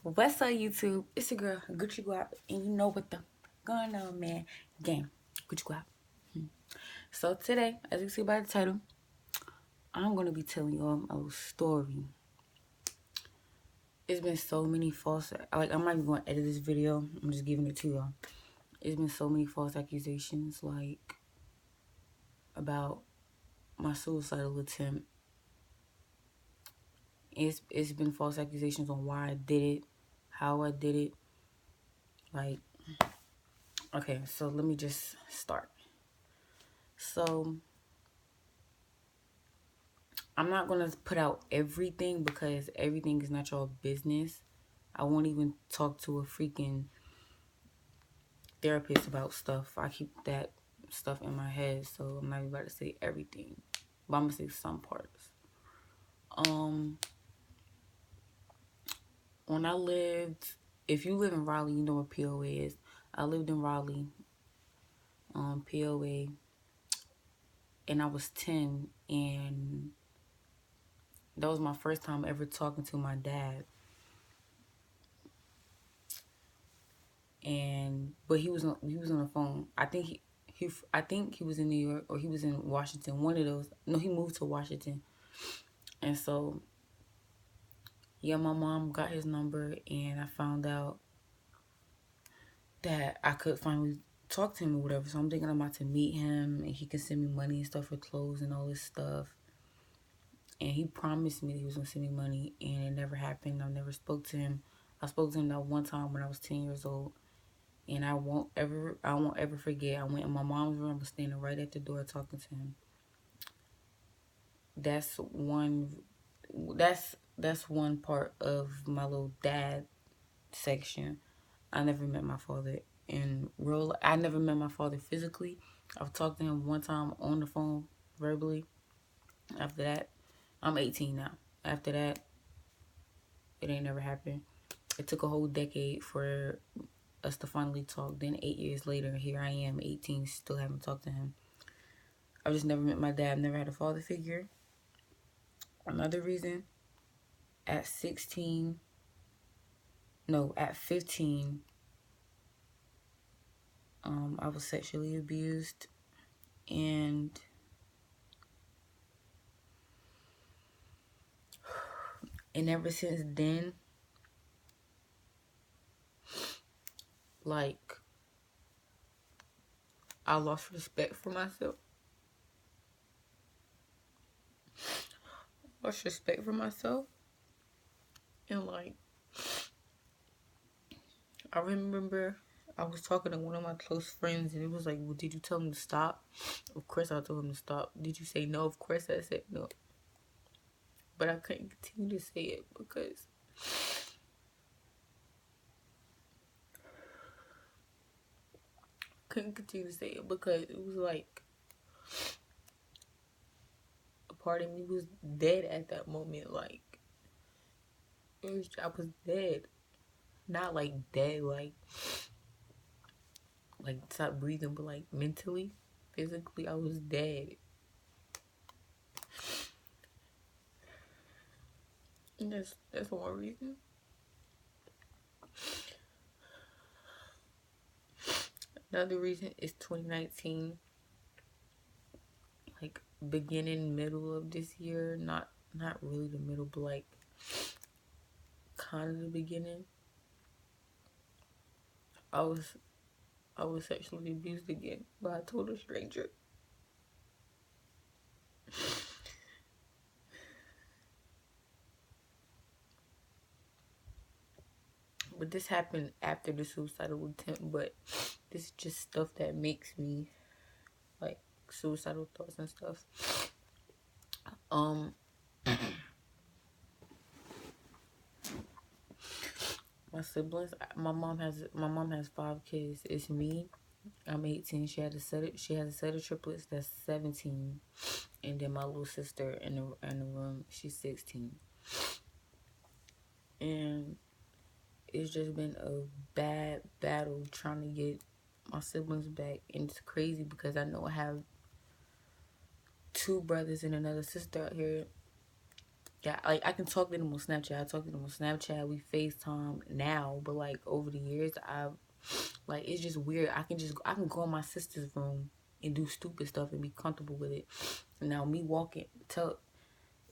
What's up, YouTube? It's your girl, Gucci Guap, and you know what the going on, man. Game, Gucci Guap. So today, as you see by the title, I'm gonna be telling you all a little story. It's been so many false, I'm not even gonna edit this video. I'm just giving it to y'all. It's been so many false accusations, about my suicidal attempt. It's been false accusations on why I did it, how I did it. Okay, so let me just start. So I'm not going to put out everything because everything is not your business. I won't even talk to a freaking therapist about stuff. I keep that stuff in my head, so I'm not even about to say everything. But I'm going to say some parts. When I lived, if you live in Raleigh, you know what POA is. I lived in Raleigh, POA, and I was 10, and that was my first time ever talking to my dad. But he was on the phone. I think he was in New York or he was in Washington. One of those. No, he moved to Washington. And so, yeah, my mom got his number, and I found out that I could finally talk to him or whatever. So I'm thinking I'm about to meet him, and he can send me money and stuff for clothes and all this stuff. And he promised me that he was gonna send me money, and it never happened. I never spoke to him. I spoke to him that one time when I was 10 years old. And I won't ever forget. I went in my mom's room. I was standing right at the door talking to him. That's one part of my little dad section. I never met my father in real life. I never met my father physically. I've talked to him one time on the phone verbally. After that, I'm 18 now. After that, it ain't never happened. It took a whole decade for us to finally talk. Then 8 years later, here I am, 18, still haven't talked to him. I've just never met my dad. I've never had a father figure. Another reason, at 15, I was sexually abused, and ever since then, I lost respect for myself. And I remember I was talking to one of my close friends, and it was like, well, did you tell him to stop? Of course I told him to stop. Did you say no? Of course I said no. But I couldn't continue to say it because it was like a part of me was dead at that moment. Like, I was dead. Not like dead, like stop breathing, but like mentally, physically, I was dead. And that's one reason. Another reason is 2019, like beginning, middle of this year. Not really the middle, but like kind of the beginning. I was sexually abused again by a total stranger. But this happened after the suicidal attempt, but this is just stuff that makes me like suicidal thoughts and stuff. My siblings, my mom has 5 kids. It's me. I'm 18. She has a set of triplets that's 17. And then my little sister in the room, she's 16. And it's just been a bad battle trying to get my siblings back. And it's crazy because I know I have 2 brothers and another sister out here. Yeah, like I can talk to them on Snapchat. I talk to them on Snapchat. We FaceTime now, but like over the years, I've like it's just weird. I can go in my sister's room and do stupid stuff and be comfortable with it. Now me walking,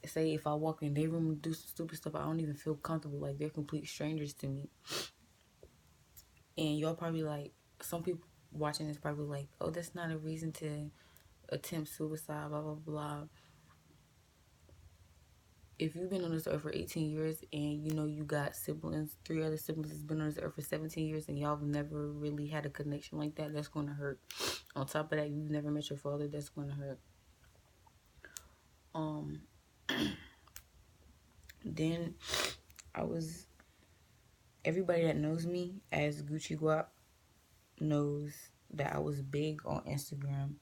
say if I walk in their room and do some stupid stuff, I don't even feel comfortable. Like they're complete strangers to me. And y'all probably like some people watching this probably like, oh, that's not a reason to attempt suicide. Blah blah blah. If you've been on this earth for 18 years and you know you got siblings, 3 other siblings that's been on this earth for 17 years and y'all have never really had a connection like that, that's going to hurt. On top of that, you've never met your father, that's going to hurt. Um, then I was, everybody that knows me as Gucci Guap knows that I was big on Instagram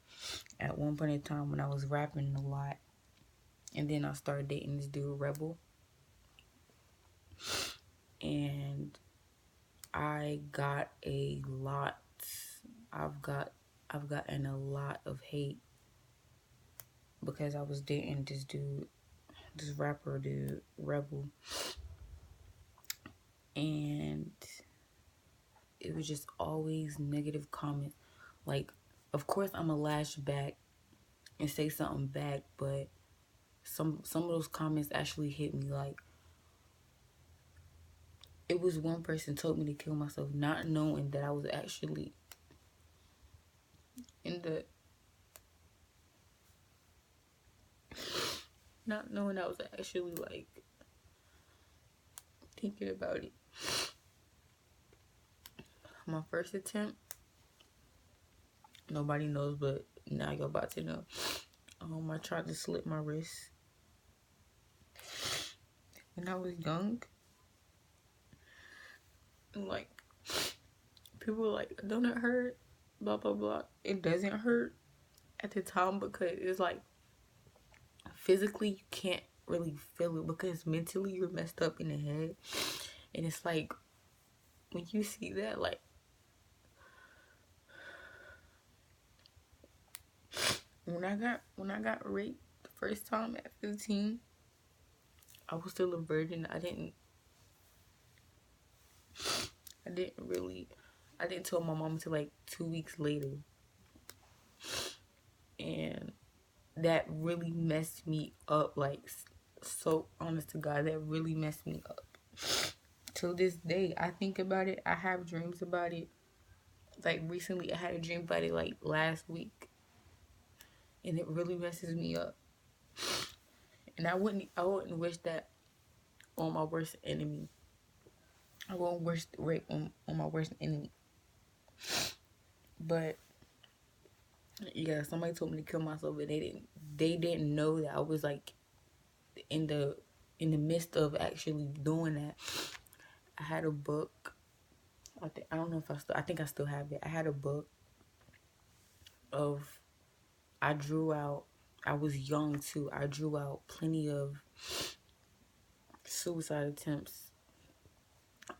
at one point in time when I was rapping a lot. And then I started dating this dude, Rebel. And I got a lot. I've gotten a lot of hate because I was dating this dude, this rapper dude, Rebel. And it was just always negative comments. Like, of course I'ma lash back and say something back, but some of those comments actually hit me. Like, it was one person told me to kill myself, not knowing that I was actually in the not knowing I was actually like thinking about it. My first attempt, nobody knows, but now you're about to know. I tried to slit my wrist when I was young. And like, people were like, don't it hurt? Blah, blah, blah. It doesn't hurt at the time because it's like, physically you can't really feel it because mentally you're messed up in the head. And it's like, when you see that, like, when I got raped the first time at 15, I was still a virgin. I didn't tell my mom until like 2 weeks later. And that really messed me up. Like, so honest to God, that really messed me up. Till this day, I think about it. I have dreams about it. Like, recently, I had a dream about it like last week. And it really messes me up. And I wouldn't wish that on my worst enemy. I won't wish rape on my worst enemy. But yeah, somebody told me to kill myself, but they didn't know that I was like in the midst of actually doing that. I had a book. I don't know if I think I still have it. I had a book of, I drew out, I was young too. I drew out plenty of suicide attempts.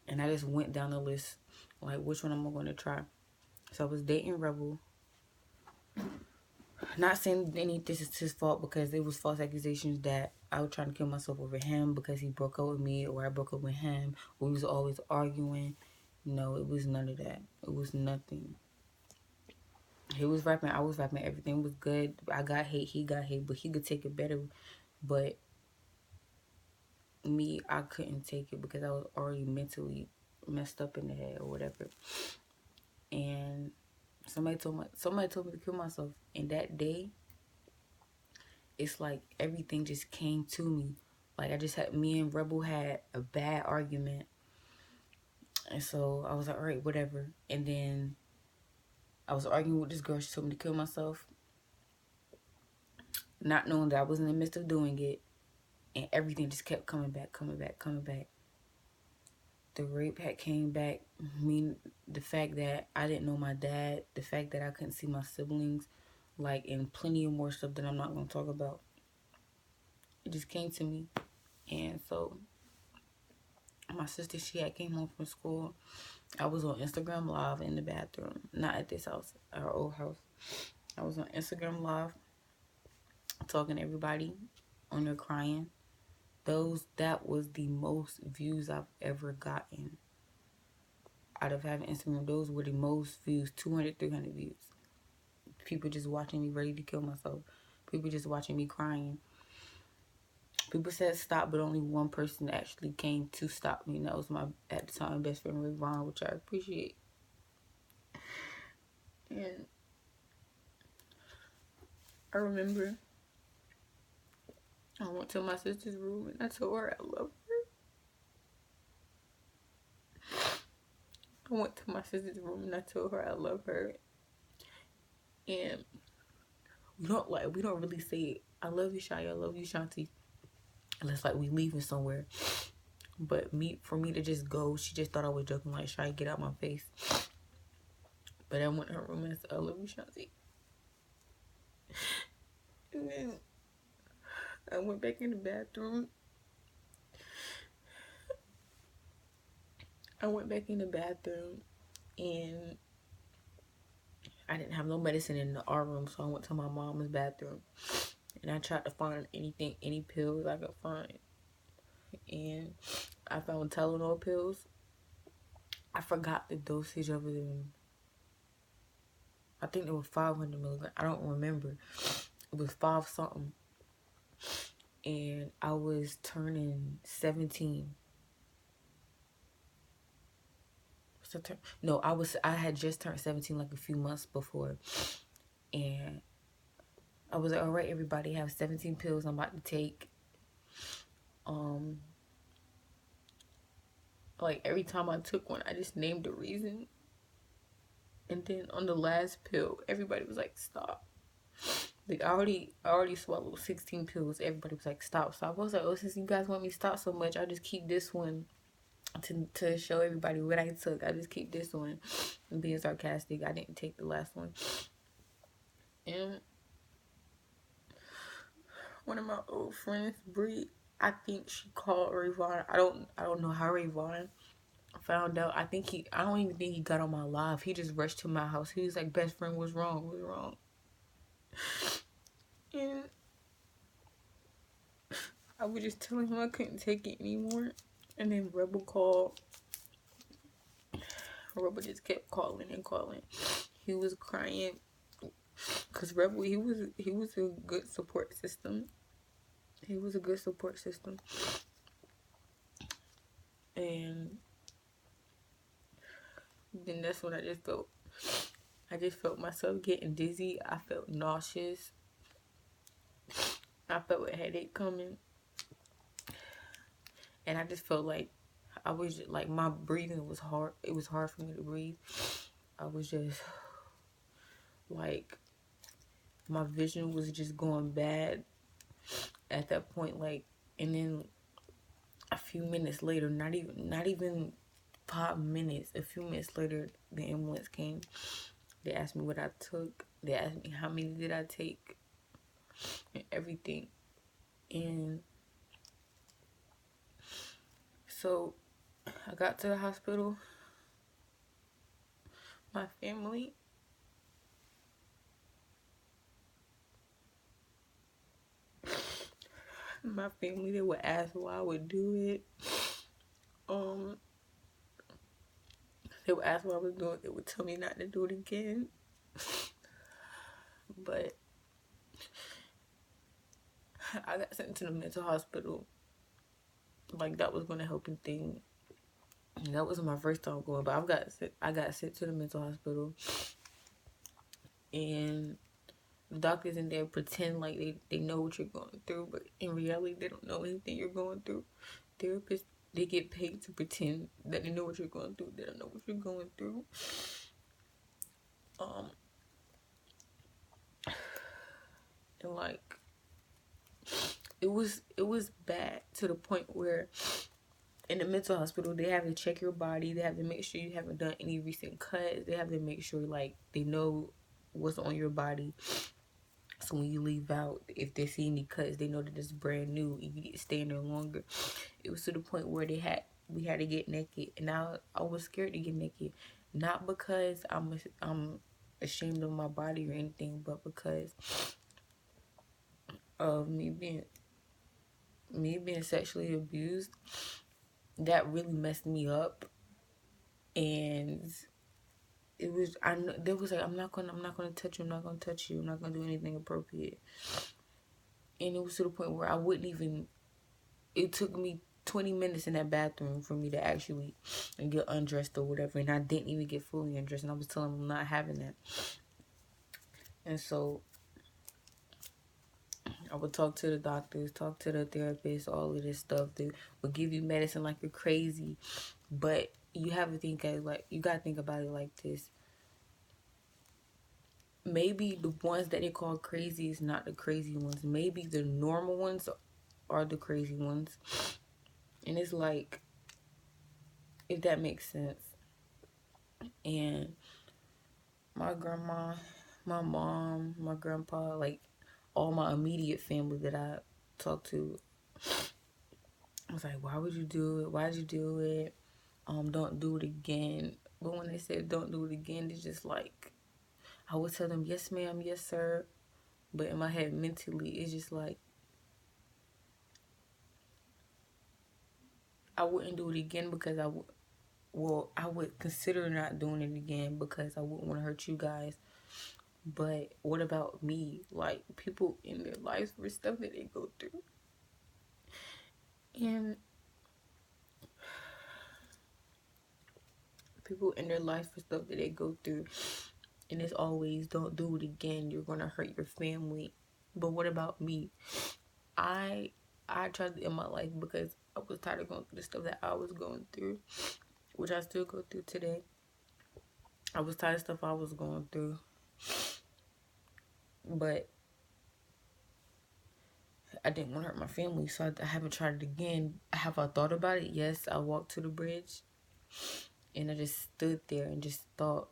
And I just went down the list, like, which one am I going to try? So I was dating Rebel. Not saying this is his fault because it was false accusations that I was trying to kill myself over him because he broke up with me or I broke up with him or we was always arguing. No, it was none of that. It was nothing. He was rapping, I was rapping, everything was good. I got hate, he got hate, but he could take it better. But me, I couldn't take it because I was already mentally messed up in the head or whatever. And somebody told me to kill myself. And that day, it's like everything just came to me. Like, me and Rebel had a bad argument. And so I was like, all right, whatever. And then I was arguing with this girl. She told me to kill myself, not knowing that I was in the midst of doing it. And everything just kept coming back. The rape had came back. I mean, the fact that I didn't know my dad, the fact that I couldn't see my siblings, like, and plenty of more stuff that I'm not going to talk about. It just came to me. And so my sister, she had came home from school. I was on Instagram Live in the bathroom. Not at this house, our old house. I was on Instagram Live talking to everybody on there crying. That was the most views I've ever gotten out of having Instagram. Those were the most views, 200, 300 views. People just watching me ready to kill myself. People just watching me crying. People said stop, but only one person actually came to stop me, and that was my, at the time, best friend Ravon, which I appreciate. And I remember I went to my sister's room and I told her I love her. I went to my sister's room and I told her I love her. And we don't really say I love you, Shia, I love you, Shanti, unless like we leaving somewhere. But for me to just go, she just thought I was joking, like, Shia, get out my face. But I went in her room and I said, I love you, Shanti. And then I went back in the bathroom. And I didn't have no medicine in our room, so I went to my mom's bathroom. And I tried to find any pills I could find. And I found Tylenol pills. I forgot the dosage of them. I think it was 500 milligrams. I don't remember. It was 5 something. And I was turning 17. No, I had just turned 17 like a few months before. And I was like, all right, everybody, have 17 pills I'm about to take. Like every time I took one, I just named the reason. And then on the last pill, everybody was like, stop. Like I already swallowed 16 pills. Everybody was like, stop. I was like, oh, since you guys want me to stop so much, I'll just keep this one to show everybody what I took. I just keep this one. And being sarcastic, I didn't take the last one. And one of my old friends, Bree, I think she called Rayvon. I don't know how Rayvon found out. I don't even think he got on my live. He just rushed to my house. He was like, best friend, what's wrong? And I was just telling him I couldn't take it anymore. And then Rebel called. Rebel just kept calling and calling. He was crying. Cause Rebel, he was a good support system. He was a good support system. And then that's when I just felt myself getting dizzy. I felt nauseous. I felt a headache coming. And I just felt like I was just, like, my breathing was hard. It was hard for me to breathe. I was just like, my vision was just going bad at that point. Like, and then a few minutes later, not even 5 minutes, a few minutes later, the ambulance came. They asked me what I took. They asked me how many did I take and everything. And so I got to the hospital. My family, they would ask why I would do it. They would ask what I was doing. They would tell me not to do it again. But I got sent to the mental hospital. Like, that was going to help anything. That wasn't my first time going, but I got sent to the mental hospital. And the doctors in there pretend like they know what you're going through, but in reality, they don't know anything you're going through. Therapists, they get paid to pretend that they know what you're going through. They don't know what you're going through. And like, it was bad to the point where in the mental hospital, they have to check your body. They have to make sure you haven't done any recent cuts. They have to make sure, like, they know what's on your body. So when you leave out, if they see any cuts, they know that it's brand new. You get to stay in there longer. It was to the point where we had to get naked. And I was scared to get naked. Not because I'm ashamed of my body or anything, but because of me me being sexually abused, that really messed me up. And it was, I know they was like, I'm not gonna touch you, I'm not gonna touch you, I'm not gonna do anything appropriate. And it was to the point where I wouldn't even, it took me 20 minutes in that bathroom for me to actually get undressed or whatever, and I didn't even get fully undressed, and I was telling them I'm not having that. And so I would talk to the doctors, talk to the therapists, all of this stuff. They would give you medicine like you're crazy, but you have to think like, you gotta think about it like this. Maybe the ones that they call crazy is not the crazy ones. Maybe the normal ones are the crazy ones. And it's like, if that makes sense. And my grandma, my mom, my grandpa, like all my immediate family that I talked to, I was like, why would you do it? Why'd you do it? Don't do it again. But when they said don't do it again, it's just like, I would tell them, yes, ma'am, yes, sir. But in my head, mentally, it's just like, I wouldn't do it again because I would consider not doing it again because I wouldn't want to hurt you guys. But what about me? Like, people in their lives for stuff that they go through. And people in their life for stuff that they go through. And it's always, don't do it again. You're going to hurt your family. But what about me? I tried to end my life because I was tired of going through the stuff that I was going through, which I still go through today. I was tired of stuff I was going through. But I didn't want to hurt my family, so I haven't tried it again. Have I thought about it? Yes, I walked to the bridge, and I just stood there and just thought,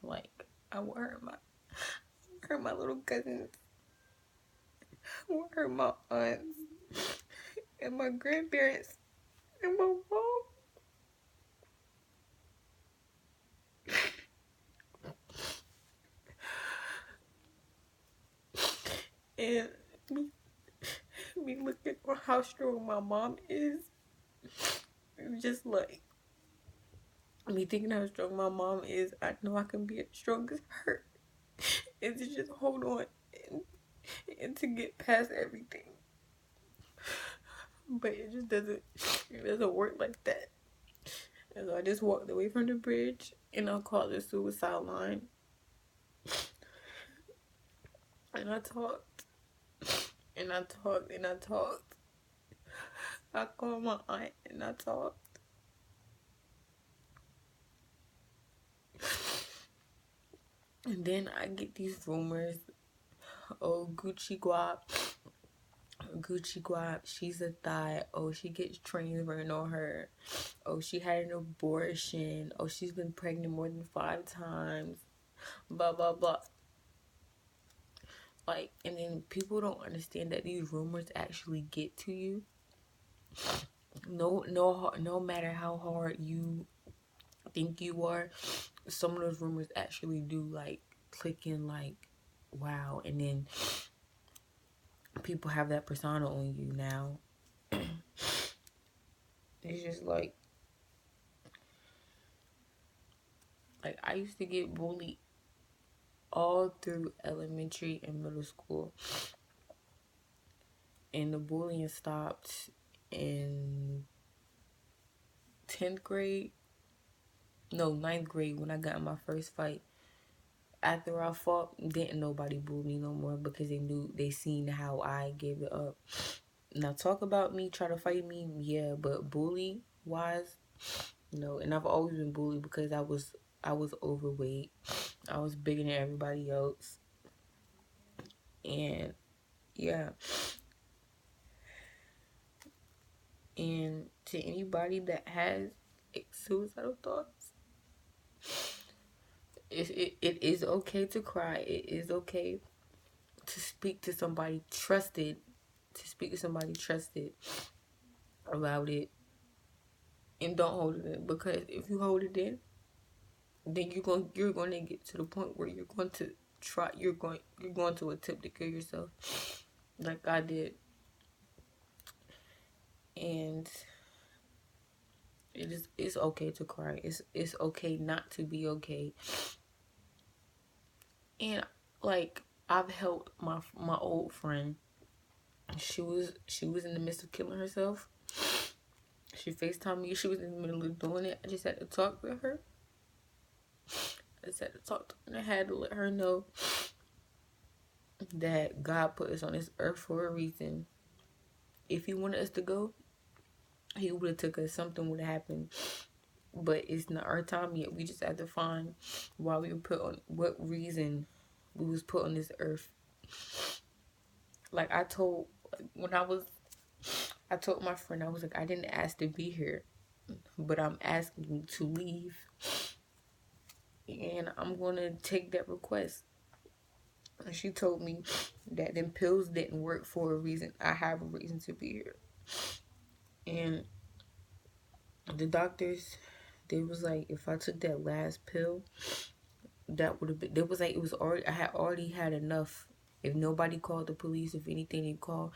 like, I would hurt my little cousins. I would hurt my aunts and my grandparents and my mom. And me looking at how strong my mom is, just like, me thinking how strong my mom is, I know I can be as strong as her. And to just hold on and to get past everything. But it doesn't work like that. And so I just walked away from the bridge and I called the suicide line. And I talked. And I talked and I talked. I called my aunt and I talked. And then I get these rumors. Oh, Gucci Guap, she's a thot. Oh, she gets trains ran on her. Oh, she had an abortion. Oh, she's been pregnant more than 5 times. Blah, blah, blah. Like, and then people don't understand that these rumors actually get to you. No matter how hard you think you are, some of those rumors actually do, like, click in, like, wow. And then people have that persona on you now. It's just like I used to get bullied all through elementary and middle school. And the bullying stopped in 10th grade. No, 9th grade when I got in my first fight. After I fought, didn't nobody bully me no more because they seen how I gave it up. Now talk about me, try to fight me, yeah, but bully wise, no. And I've always been bullied because I was overweight. I was bigger than everybody else. And yeah. And to anybody that has suicidal thoughts, it is okay to cry. It is okay to speak to somebody trusted, about it, and don't hold it in. Because if you hold it in, then you're going to get to the point where you're going to attempt to kill yourself, like I did. And it's okay to cry. It's okay not to be okay. And like, I've helped my old friend. She was in the midst of killing herself. She FaceTimed me. She was in the middle of doing it. I just had to talk to her. I just had to talk to her, and I had to let her know that God put us on this earth for a reason. If He wanted us to go, He would have took us. Something would have happened, but it's not our time yet. We just have to find why we were put on, what reason we was put on this earth. Like I told my friend, I was like, I didn't ask to be here, but I'm asking to leave, and I'm gonna take that request. And she told me that them pills didn't work for a reason. I have a reason to be here. And the doctors, they was like, if I took that last pill, that would have been, it was like, it was already, I had already had enough. If nobody called the police, if anything they called,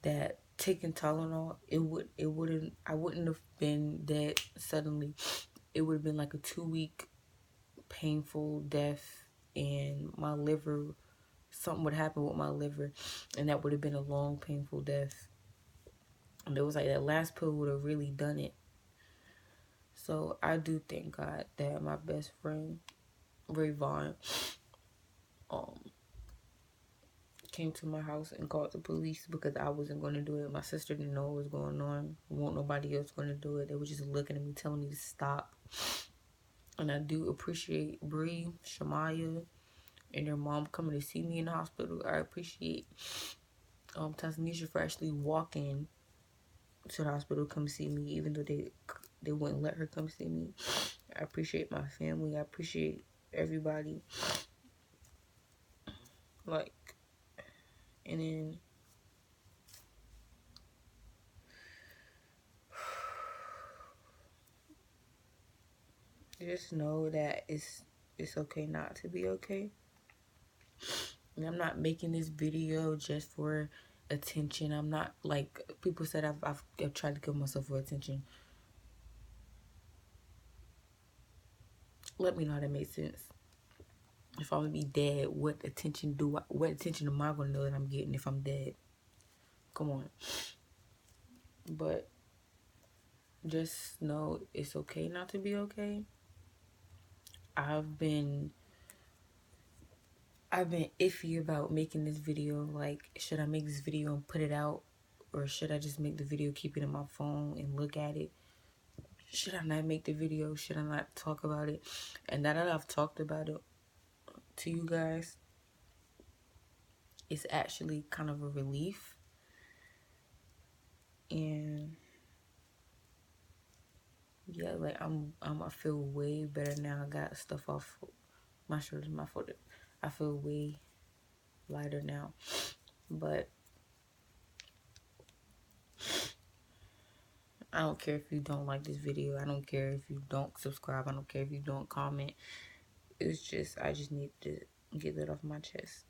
that taking Tylenol, I wouldn't have been dead suddenly. It would have been like a 2-week painful death, and my liver, something would happen with my liver, and that would have been a long, painful death. And it was like that last pill would have really done it. So I do thank God that my best friend, Ray Vaughn, came to my house and called the police, because I wasn't going to do it. My sister didn't know what was going on. Won't nobody else going to do it. They were just looking at me, telling me to stop. And I do appreciate Bree, Shamaya, and their mom coming to see me in the hospital. I appreciate Tasnisha for actually walking to the hospital, come see me, even though they wouldn't let her come see me. I appreciate my family. I appreciate everybody. Like, and then just know that it's okay not to be okay. And I'm not making this video just for attention. I'm not, like people said, I've tried to kill myself for attention. Let me know how that made sense. If I'm gonna be dead, what attention am I gonna know that I'm getting if I'm dead? Come on. But just know it's okay not to be okay. I've been iffy about making this video. Like, should I make this video and put it out, or should I just make the video, keep it in my phone and look at it? Should I not make the video? Should I not talk about it? And now that I've talked about it to you guys, it's actually kind of a relief. And yeah, like I feel way better now. I got stuff off my shoulders, my foot. I feel way lighter now. But I don't care if you don't like this video. I don't care if you don't subscribe. I don't care if you don't comment. It's just, I just need to get that off my chest.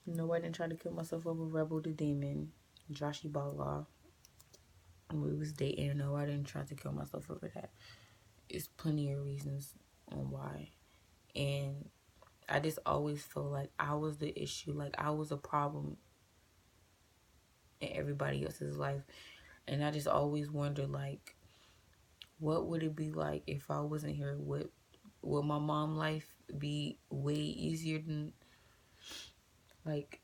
No, I didn't try to kill myself over Rebel the Demon, Joshi Bala. We was dating. No, I didn't try to kill myself over that. It's plenty of reasons on why. And I just always felt like I was the issue. Like, I was a problem in everybody else's life. And I just always wondered, like, what would it be like if I wasn't here? Would my mom life be way easier than, like,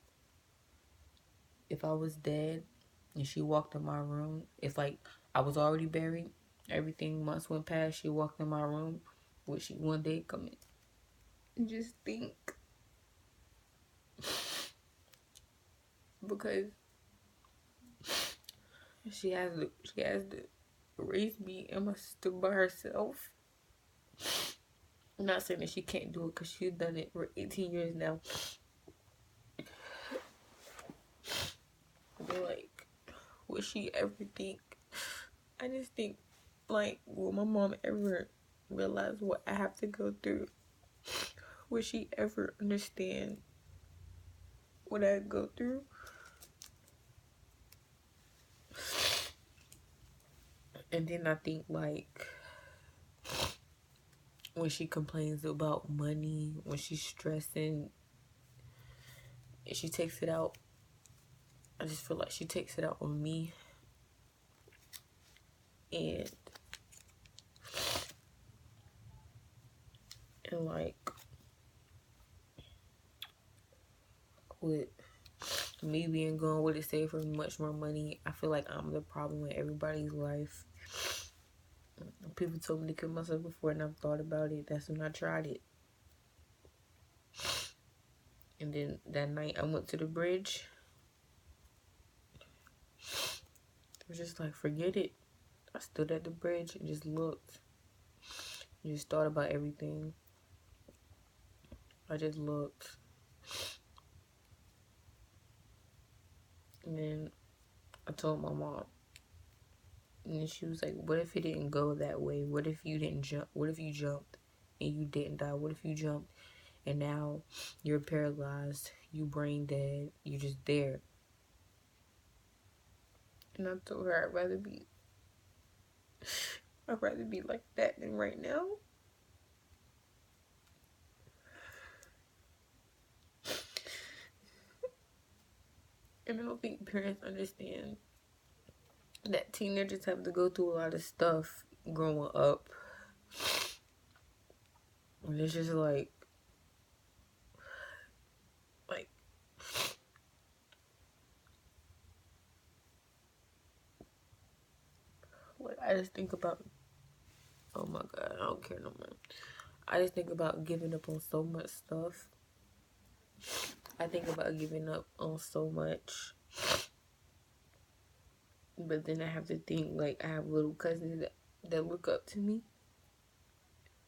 if I was dead and she walked in my room? If, like, I was already buried, everything, months went past, she walked in my room, would she one day come in? And just think. Because she has to raise me and my sister by herself. I'm not saying that she can't do it, because she's done it for 18 years now. But, like, would she ever think? I just think, like, will my mom ever realize what I have to go through? Would she ever understand what I go through? And then I think like when she complains about money, when she's stressing, and she takes it out, I just feel like she takes it out on me. And like with me being gone with it saved for much more money, I feel like I'm the problem in everybody's life. People told me to kill myself before and I've thought about it. That's when I tried it. And then that night I went to the bridge. I was just like, forget it. I stood at the bridge and just looked. And just thought about everything. I just looked. And then I told my mom. And then she was like, what if it didn't go that way? What if you didn't jump? What if you jumped and you didn't die? What if you jumped and now you're paralyzed, you brain dead, you're just there? And I told her I'd rather be like that than right now. And I don't think parents understand that teenagers have to go through a lot of stuff growing up. And it's just like I just think about, oh my God, I don't care no more. I just think about giving up on so much stuff. I think about giving up on so much. But then I have to think, like, I have little cousins that look up to me.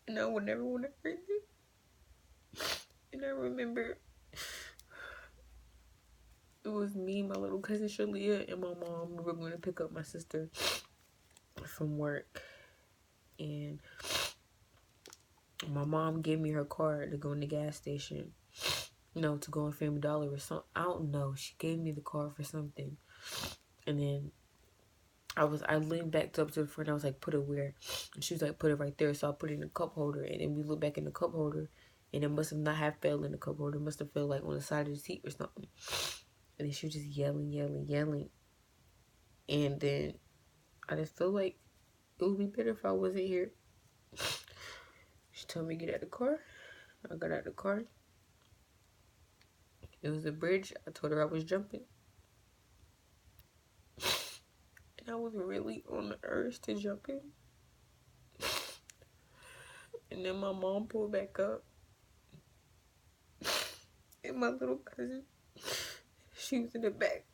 And I would never want to hurt them. And I remember it was me, my little cousin Shalia, and my mom. We were going to pick up my sister from work. And my mom gave me her card to go in the gas station. No, to go in Family Dollar or something. I don't know. She gave me the card for something. And then I leaned back up to the front. I was like, put it where? And she was like, put it right there. So I put it in the cup holder. And then we looked back in the cup holder. And it must have not have fell in the cup holder. It must have fell like on the side of the seat or something. And then she was just yelling. And then I just feel like it would be better if I wasn't here. She told me to get out of the car. I got out of the car. It was a bridge. I told her I was jumping. And I was really on the urge to jump in. And then my mom pulled back up. And my little cousin, she was in the back.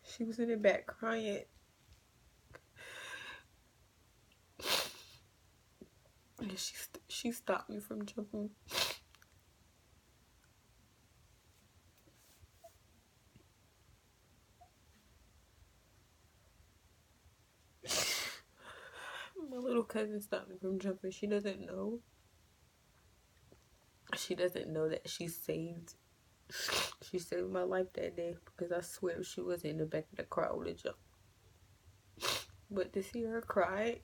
She was in the back crying. And she stopped me from jumping. My little cousin stopped me from jumping. She doesn't know. She doesn't know that she saved my life that day, because I swear if she wasn't in the back of the car, I would have jumped. But to see her cry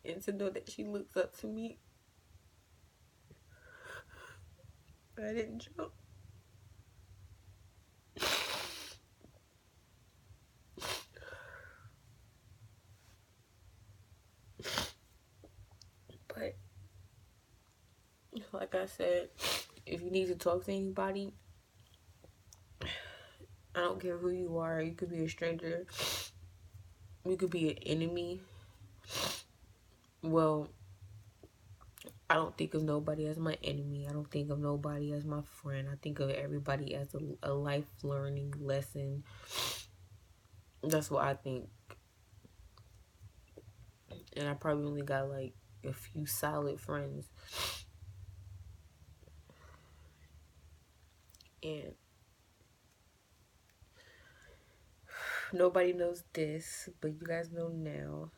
and to know that she looks up to me, I didn't jump. But like I said, if you need to talk to anybody, I don't care who you are. You could be a stranger. You could be an enemy. Well, I don't think of nobody as my enemy. I don't think of nobody as my friend. I think of everybody as a life learning lesson. That's what I think. And I probably only got like a few solid friends. And nobody knows this, but you guys know now.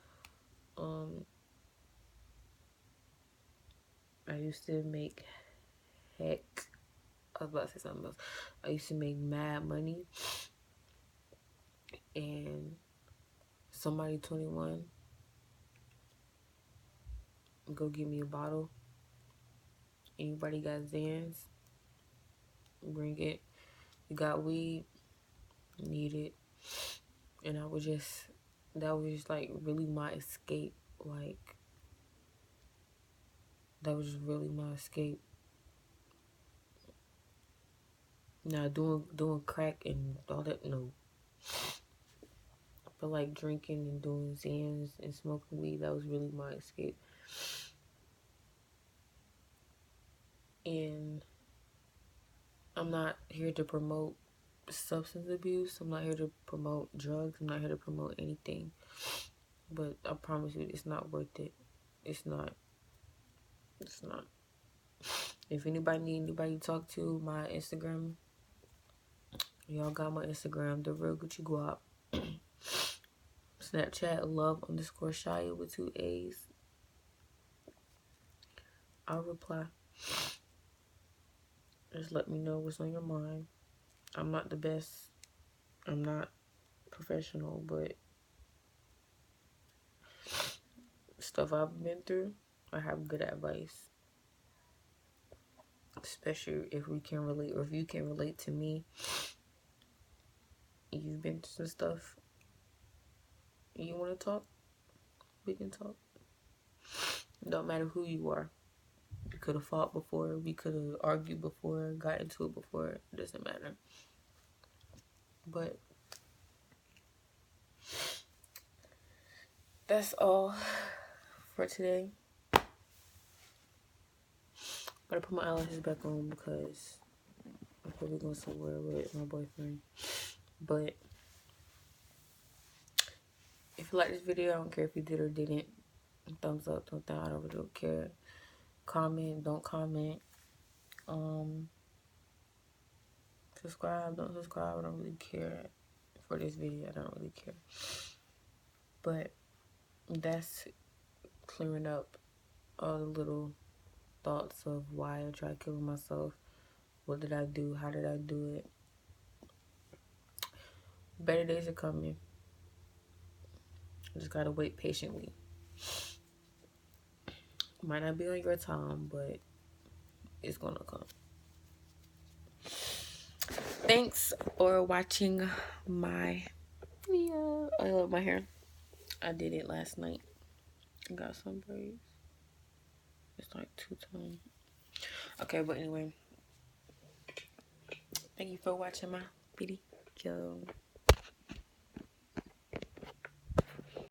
I used to make I was about to say something else. I used to make mad money. And somebody 21, go get me a bottle. Anybody got Zans, bring it. You got weed, need it. And that was just like really my escape. Like, that was just really my escape. Now doing crack and all that, no. But like drinking and doing Zans and smoking weed, that was really my escape. And I'm not here to promote substance abuse. I'm not here to promote drugs. I'm not here to promote anything. But I promise you, it's not worth it. It's not. It's not. If anybody need anybody to talk to, my Instagram, y'all got my Instagram, the real Gucci Guap. Snapchat, love_Shia with 2 A's. I'll reply. Just let me know what's on your mind. I'm not the best. I'm not professional, but stuff I've been through, I have good advice. Especially if we can relate, or if you can relate to me. You've been through some stuff. You want to talk? We can talk. Don't matter who you are. We could have fought before. We could have argued before. Got into it before. It doesn't matter. But that's all for today. I'm gonna put my eyelashes back on because I'm probably going somewhere with my boyfriend. But if you like this video, I don't care if you did or didn't. Thumbs up, thumbs down, I don't really care. Comment, don't comment. Subscribe, don't subscribe, I don't really care. For this video, I don't really care. But that's clearing up all the little thoughts of why I tried killing myself. What did I do? How did I do it? Better days are coming. I just gotta wait patiently. Might not be on your time, but it's gonna come. Thanks for watching my video. I love my hair. I did it last night. I got some braids. It's like 2-tone. Okay, but anyway. Thank you for watching my video.